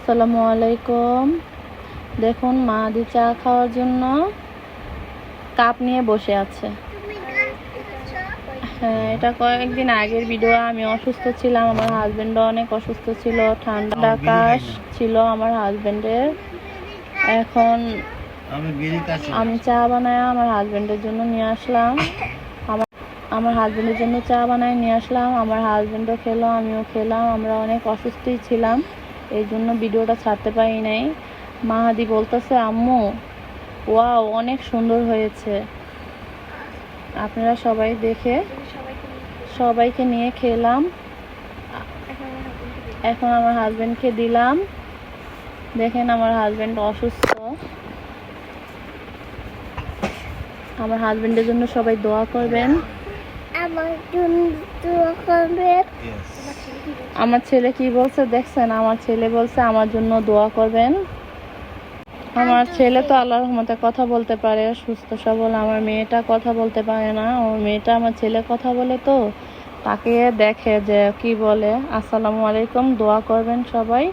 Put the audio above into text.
আসসালামু আলাইকুম। দেখুন মাহাদি চা খাওয়ার জন্য কাপ নিয়ে বসে আছে। হ্যাঁ, এটা কয়েকদিন আগের ভিডিও। আমি অসুস্থ ছিলাম, আমার হাজবেন্ডও অনেক অসুস্থ ছিল, ঠান্ডা কাশ ছিল আমার হাজবেন্ডের। এখন আমি চা বানায় আমার হাজবেন্ডের জন্য নিয়ে আসলাম। আমার হাজবেন্ডের জন্য চা বানায় নিয়ে আসলাম। আমার হাজবেন্ডও খেলো, আমিও খেলাম। আমরা অনেক অসুস্থই ছিলাম, এই জন্য ভিডিওটা ছাড়তে পারি নাই। মাহাদি বলতেছে, আম্মু ওয়াও অনেক সুন্দর হয়েছে। আপনারা সবাই দেখে সবাইকে নিয়ে খেলাম। এখন আমার হাজবেন্ডকে দিলাম। দেখেন আমার হাজবেন্ড অসুস্থ। আমার হাজবেন্ডের জন্য সবাই দোয়া করবেন। আমার ছেলে কি বলছে দেখছেন? আমার ছেলে বলছে আমার জন্য দোয়া করবেন। আমার ছেলে তো আল্লাহর রহমতে কথা বলতে পারে, সুস্থ সবল। আমার মেয়েটা কথা বলতে পারে না। আমার মেয়েটা আমার ছেলে কথা বলে, তো তাকে দেখে যে কি বলে। আসসালামু আলাইকুম, দোয়া করবেন সবাই।